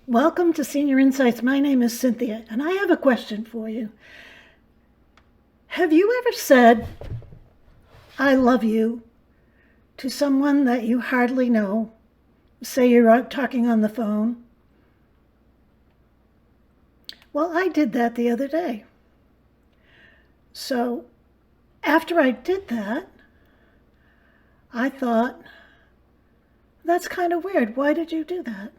Welcome to Senior Insights. My name is Cynthia, and I have a question for you. Have you ever said, I love you, to someone that you hardly know? Say you're out talking on the phone. Well, I did that the other day. So after I did that, I thought, that's kind of weird. Why did you do that?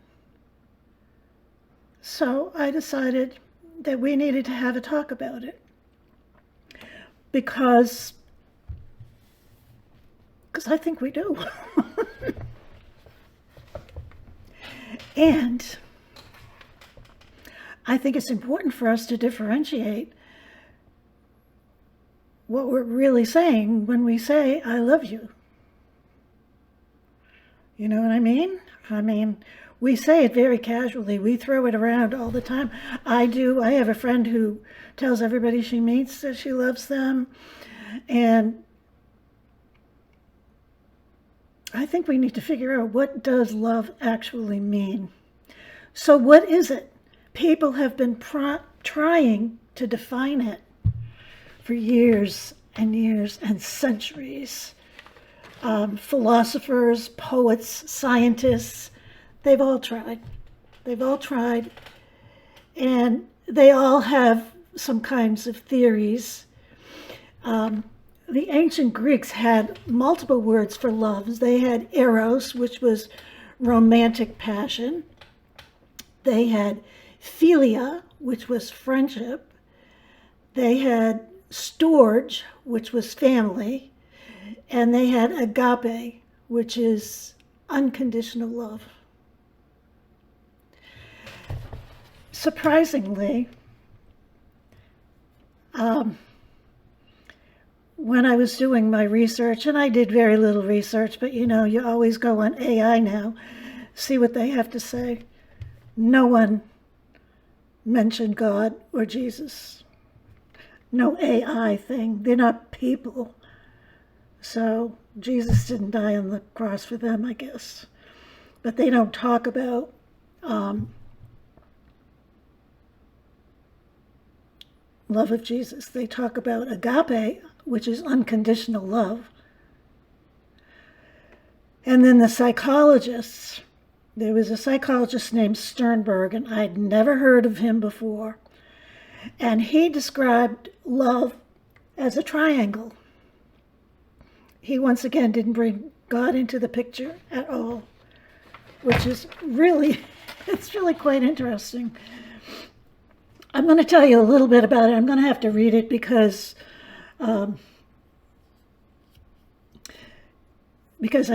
So I decided that we needed to have a talk about it because I think we do. And I think it's important for us to differentiate what we're really saying when we say, I love you. You know what I mean? We say it very casually. We throw it around all the time. I do. I have a friend who tells everybody she meets that she loves them. And I think we need to figure out, what does love actually mean? So what is it? People have been trying to define it for years and years and centuries. Philosophers, poets, scientists, they've all tried. And they all have some kinds of theories. The ancient Greeks had multiple words for love. They had eros, which was romantic passion. They had philia, which was friendship. They had storge, which was family. And they had agape, which is unconditional love. Surprisingly, when I was doing my research, and I did very little research, but you always go on AI now, see what they have to say. No one mentioned God or Jesus. No AI thing. They're not people. So Jesus didn't die on the cross for them, I guess. But they don't talk about love of Jesus. They talk about agape, which is unconditional love. And then the psychologists, there was a psychologist named Sternberg, and I'd never heard of him before. And he described love as a triangle. He once again didn't bring God into the picture at all, which is really, it's really quite interesting. I'm going to tell you a little bit about it. I'm going to have to read it because I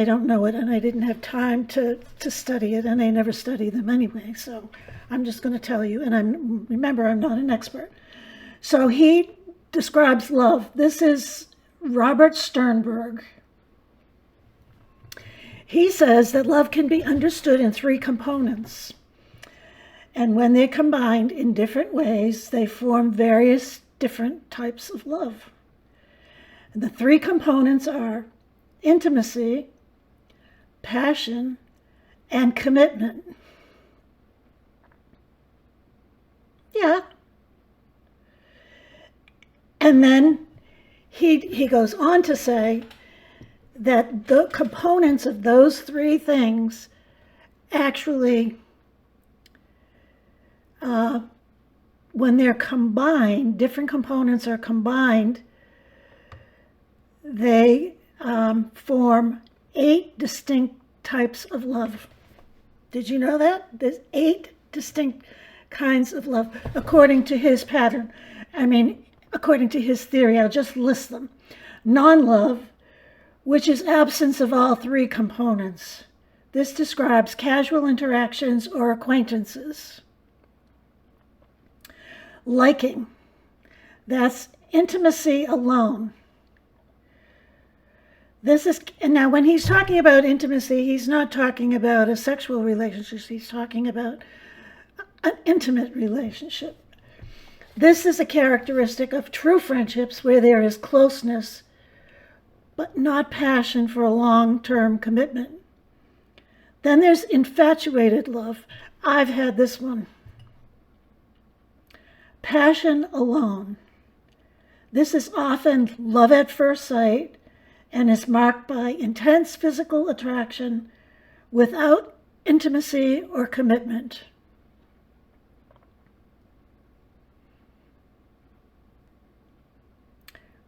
don't know it and I didn't have time to study it, and I never study them anyway. So I'm just going to tell you, and remember, I'm not an expert. So he describes love. This is Robert Sternberg. He says that love can be understood in three components. And when they're combined in different ways, they form various different types of love. And the three components are intimacy, passion, and commitment. Yeah. And then he goes on to say that the components of those three things actually, when they're combined, different components are combined, they form 8 distinct types of love. Did you know that? There's 8 distinct kinds of love, according to his pattern. According to his theory. I'll just list them. Non-love, which is absence of all three components. This describes casual interactions or acquaintances. Liking, that's intimacy alone. And now when he's talking about intimacy, he's not talking about a sexual relationship. He's talking about an intimate relationship. This is a characteristic of true friendships where there is closeness, but not passion for a long-term commitment. Then there's infatuated love. I've had this one. Passion alone. This is often love at first sight and is marked by intense physical attraction without intimacy or commitment.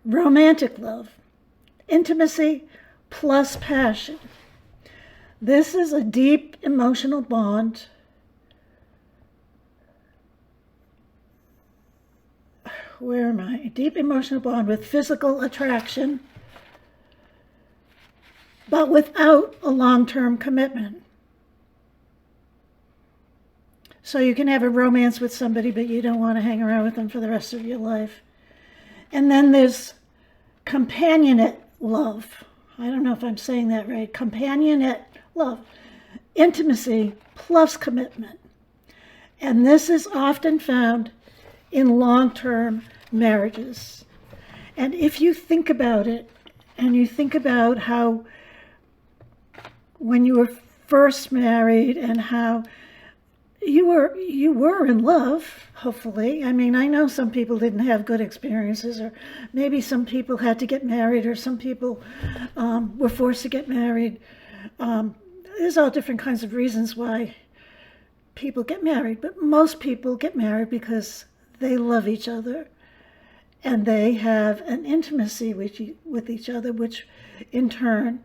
Romantic love. Intimacy plus passion. This is a deep emotional bond. Where am I? A deep emotional bond with physical attraction, but without a long-term commitment. So you can have a romance with somebody, but you don't want to hang around with them for the rest of your life. And then there's companionate love. I don't know if I'm saying that right. Companionate love. Intimacy plus commitment. And this is often found in long-term marriages. And if you think about it, and you think about how when you were first married and how you were in love, hopefully. I mean, I know some people didn't have good experiences, or maybe some people had to get married, or some people were forced to get married. There's all different kinds of reasons why people get married, but most people get married because they love each other and they have an intimacy with each other, which in turn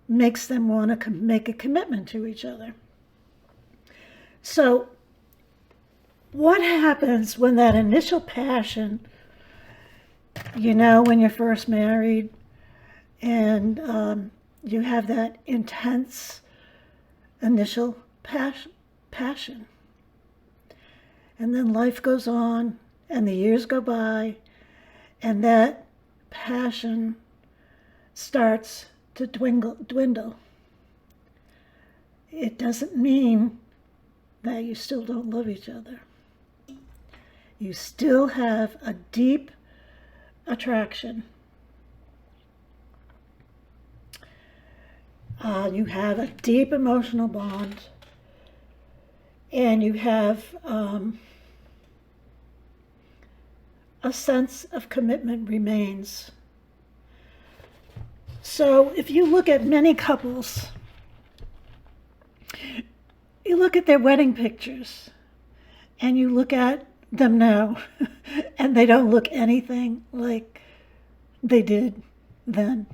makes them want to make a commitment to each other. So what happens when that initial passion, when you're first married and you have that intense initial passion, and then life goes on and the years go by and that passion starts to dwindle. It doesn't mean that you still don't love each other. You still have a deep attraction. You have a deep emotional bond, and you have a sense of commitment remains. So if you look at many couples, you look at their wedding pictures and you look at them now and they don't look anything like they did then.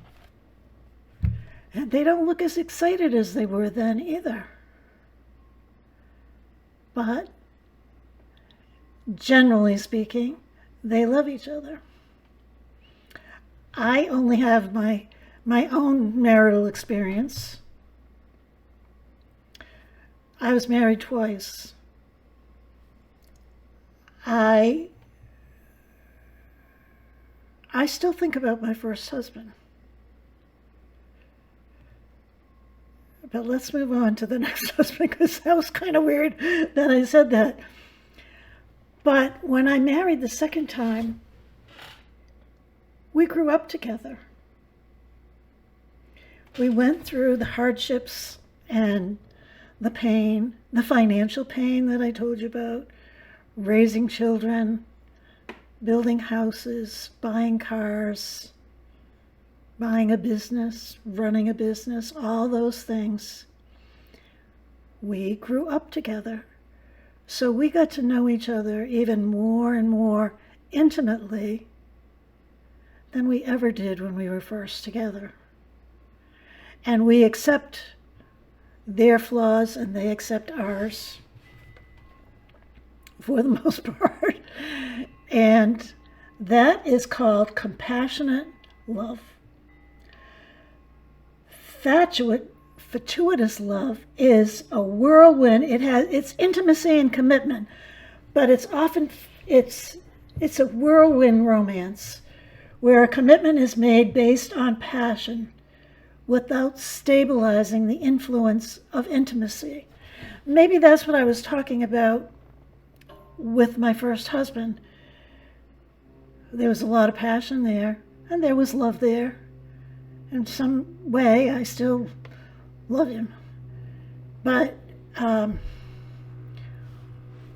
And they don't look as excited as they were then either. But generally speaking, they love each other. I only have my own marital experience. I was married twice. I still think about my first husband. But let's move on to the next husband, because that was kind of weird that I said that. But when I married the second time, we grew up together. We went through the hardships and the pain, the financial pain that I told you about, raising children, building houses, buying cars, buying a business, running a business, all those things. We grew up together. So we got to know each other even more and more intimately than we ever did when we were first together. And we accept their flaws and they accept ours for the most part. And that is called compassionate love. Fatuous love is a whirlwind. It's intimacy and commitment, but it's a whirlwind romance where a commitment is made based on passion without stabilizing the influence of intimacy. Maybe that's what I was talking about with my first husband. There was a lot of passion there, and there was love there. In some way, I still love him. But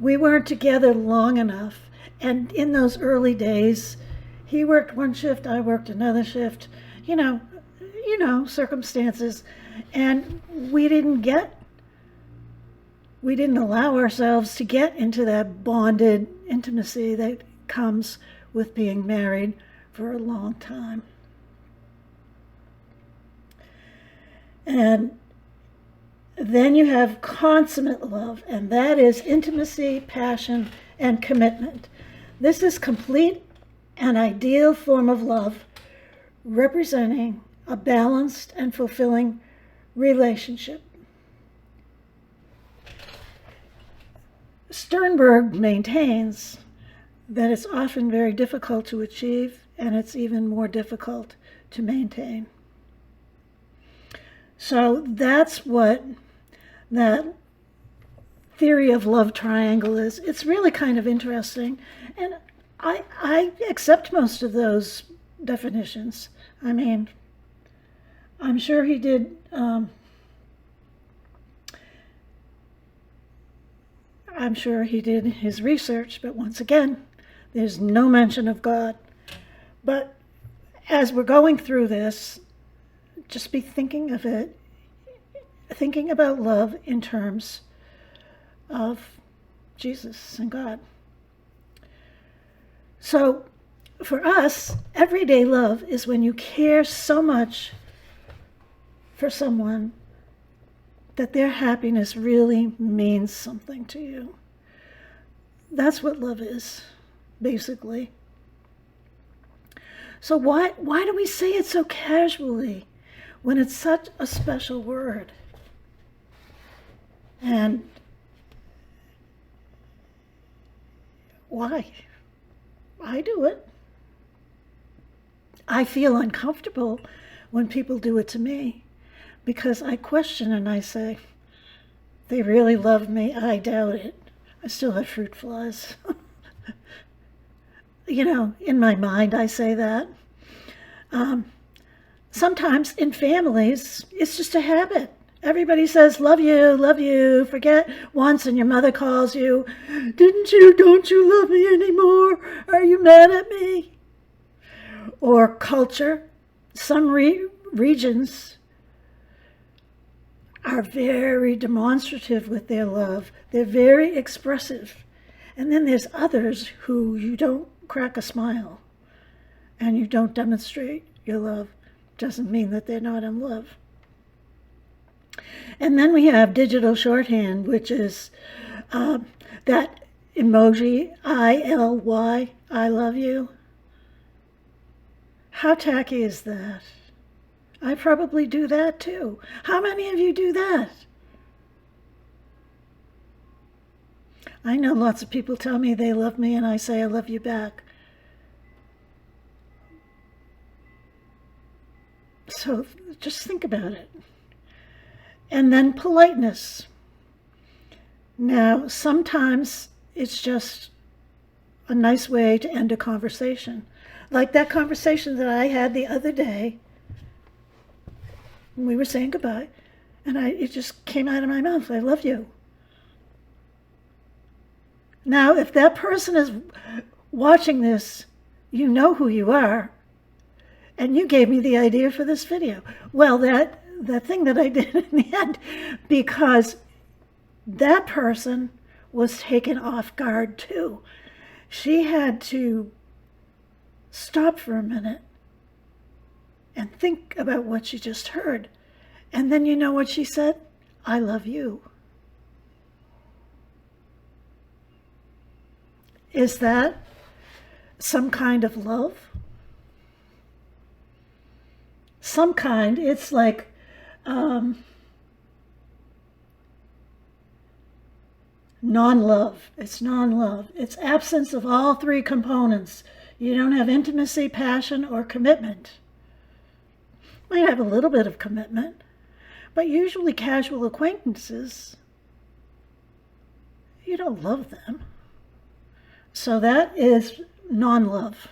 we weren't together long enough. And in those early days, he worked one shift, I worked another shift, you know, circumstances. And we didn't allow ourselves to get into that bonded intimacy that comes with being married for a long time. And then you have consummate love, and that is intimacy, passion, and commitment. This is complete and ideal form of love, representing a balanced and fulfilling relationship. Sternberg maintains that it's often very difficult to achieve, and it's even more difficult to maintain. So that's what that theory of love triangle is. It's really kind of interesting, and I accept most of those definitions. I mean, I'm sure he did. I'm sure he did his research, but once again, there's no mention of God. But as we're going through this, just be thinking of it, thinking about love in terms of Jesus and God. So for us, everyday love is when you care so much for someone that their happiness really means something to you. That's what love is, basically. So why do we say it so casually when it's such a special word? And why? I do it. I feel uncomfortable when people do it to me, because I question and I say, they really love me? I doubt it. I still have fruit flies. In my mind, I say that. Sometimes in families, it's just a habit. Everybody says, love you, forget once and your mother calls you, don't you love me anymore? Are you mad at me? Or culture. Some regions are very demonstrative with their love. They're very expressive. And then there's others who you don't crack a smile and you don't demonstrate your love. Doesn't mean that they're not in love. And then we have digital shorthand, which is that emoji, ILY, I love you. How tacky is that? I probably do that too. How many of you do that? I know lots of people tell me they love me and I say I love you back. So just think about it. And then politeness. Now, sometimes it's just a nice way to end a conversation. Like that conversation that I had the other day when we were saying goodbye, and it just came out of my mouth, I love you. Now, if that person is watching this, you know who you are, and you gave me the idea for this video. Well, that thing that I did in the end, because that person was taken off guard too. She had to stop for a minute and think about what she just heard. And then you know what she said? I love you. Is that some kind of love? Some kind. It's like non-love. It's non-love. It's absence of all three components. You don't have intimacy, passion, or commitment. You might have a little bit of commitment, but usually casual acquaintances, you don't love them. So that is non-love.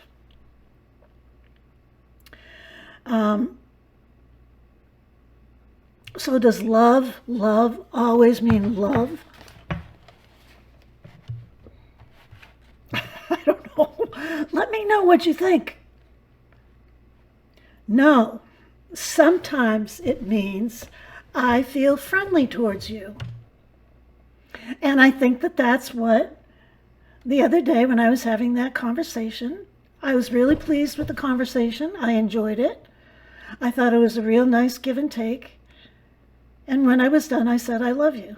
So does love always mean love? I don't know. Let me know what you think. No, sometimes it means I feel friendly towards you. And I think that that's what the other day when I was having that conversation, I was really pleased with the conversation. I enjoyed it. I thought it was a real nice give and take. And when I was done, I said, I love you.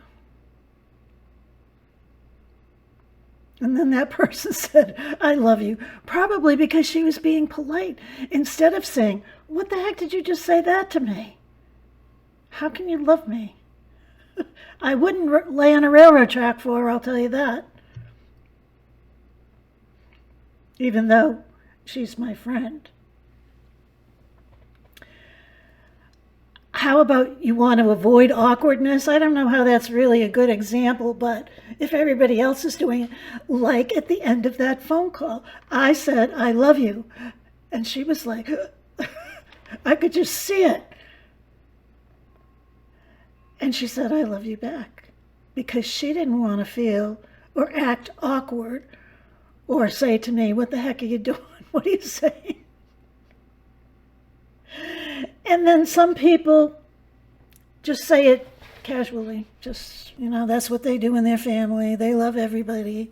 And then that person said, I love you, probably because she was being polite instead of saying, what the heck did you just say that to me? How can you love me? I wouldn't lay on a railroad track for her, I'll tell you that. Even though she's my friend. How about you want to avoid awkwardness? I don't know how that's really a good example, but if everybody else is doing it, like at the end of that phone call, I said, I love you. And she was like, I could just see it. And she said, I love you back. Because she didn't want to feel or act awkward or say to me, what the heck are you doing? What are you saying? And then some people just say it casually. Just, that's what they do in their family. They love everybody.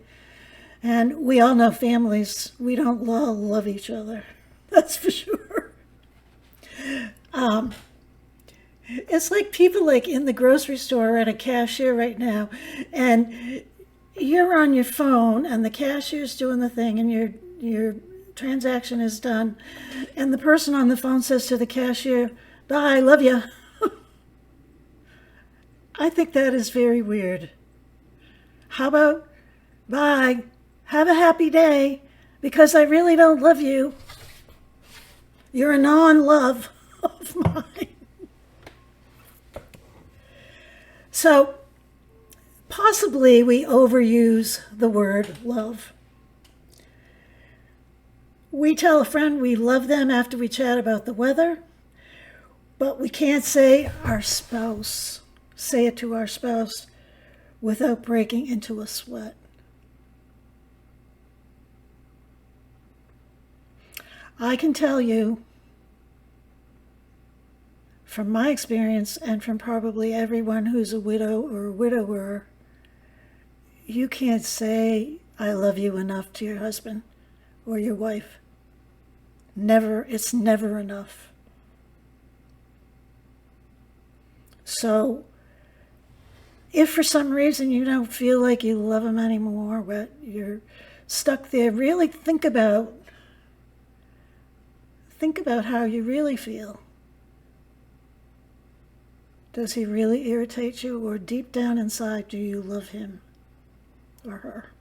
And we all know families, we don't all love each other. That's for sure. It's like people like in the grocery store or at a cashier right now, and you're on your phone and the cashier's doing the thing and your transaction is done, and the person on the phone says to the cashier, bye, love you. I think that is very weird. How about, bye, have a happy day, because I really don't love you. You're a non-love of mine. So possibly we overuse the word love. We tell a friend we love them after we chat about the weather, but we can't say it to our spouse without breaking into a sweat. I can tell you from my experience and from probably everyone who's a widow or a widower, you can't say I love you enough to your husband or your wife. Never, it's never enough. So if for some reason you don't feel like you love him anymore, but you're stuck there, really think about how you really feel. Does he really irritate you, or deep down inside, do you love him or her?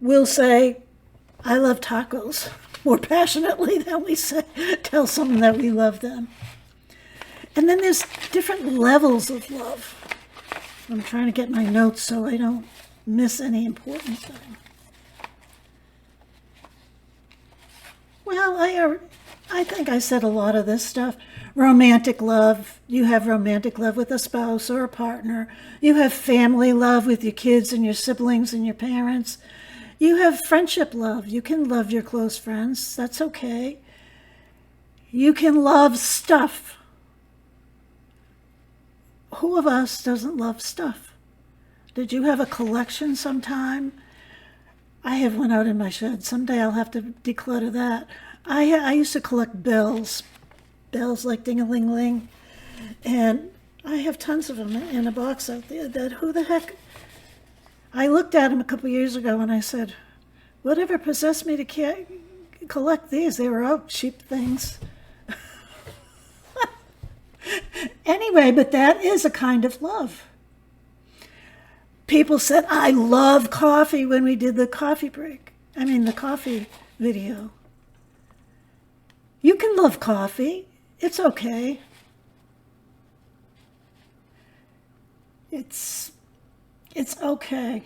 We'll say, I love tacos more passionately than we tell someone that we love them. And then there's different levels of love. I'm trying to get my notes so I don't miss any important thing. Well, I think I said a lot of this stuff. Romantic love. You have romantic love with a spouse or a partner. You have family love with your kids and your siblings and your parents. You have friendship love. You can love your close friends. That's okay. You can love stuff. Who of us doesn't love stuff? Did you have a collection sometime? I have one out in my shed. Someday I'll have to declutter that. I used to collect bells like ding-a-ling-ling, and I have tons of them in a box out there that who the heck... I looked at them a couple years ago and I said, whatever possessed me to collect these? They were all cheap things. Anyway, but that is a kind of love. People said, I love coffee when we did the coffee video. You can love coffee. It's okay. It's okay.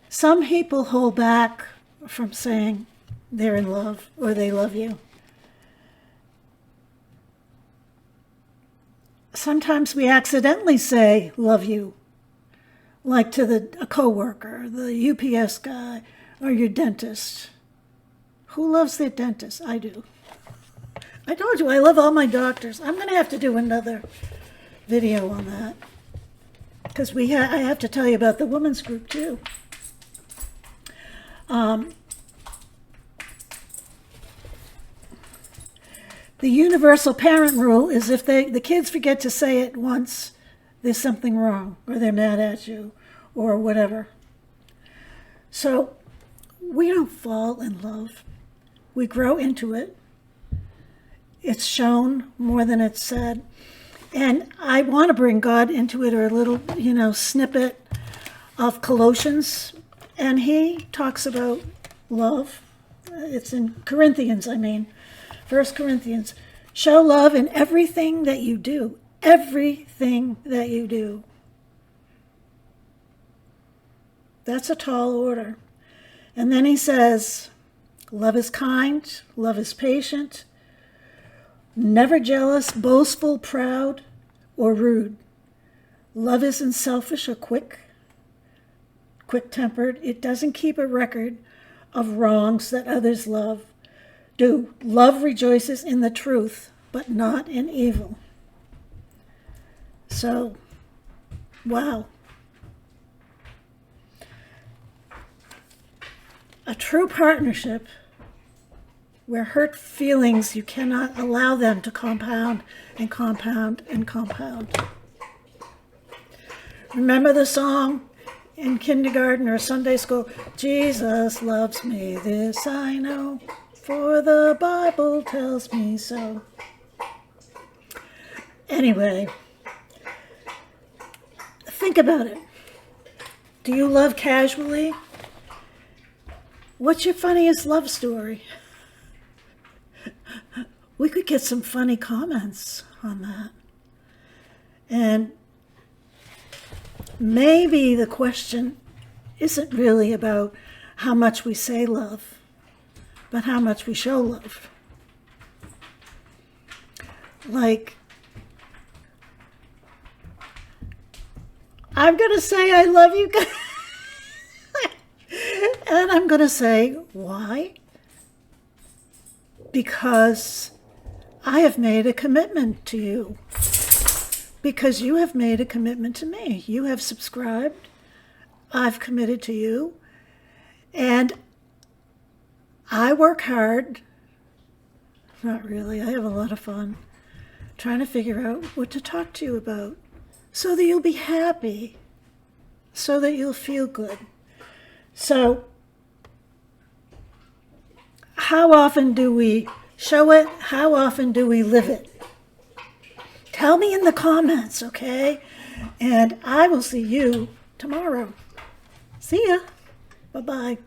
Some people hold back from saying they're in love or they love you. Sometimes we accidentally say love you, like to a coworker, the UPS guy, or your dentist. Who loves their dentist? I do. I told you I love all my doctors. I'm going to have to do another video on that, because I have to tell you about the women's group too. The universal parent rule is if the kids forget to say it once, there's something wrong, or they're mad at you, or whatever. So we don't fall in love. We grow into it. It's shown more than it's said. And I want to bring God into it, or a little, snippet of Colossians. And he talks about love. It's in Corinthians, 1 Corinthians. Show love in everything that you do. Everything that you do. That's a tall order. And then he says, love is kind, love is patient, never jealous, boastful, proud, or rude. Love isn't selfish or quick-tempered. It doesn't keep a record of wrongs that others do. Love rejoices in the truth, but not in evil. So, wow. A true partnership where hurt feelings, you cannot allow them to compound and compound and compound. Remember the song in kindergarten or Sunday school? Jesus loves me, this I know, for the Bible tells me so. Anyway, think about it. Do you love casually? What's your funniest love story? We could get some funny comments on that. And maybe the question isn't really about how much we say love, but how much we show love. Like, I'm going to say I love you guys. And I'm going to say, why? Because I have made a commitment to you. Because you have made a commitment to me. You have subscribed. I've committed to you. And I work hard. Not really. I have a lot of fun trying to figure out what to talk to you about so that you'll be happy, so that you'll feel good. So, how often do we show it? How often do we live it? Tell me in the comments, okay? And I will see you tomorrow. See ya. Bye-bye.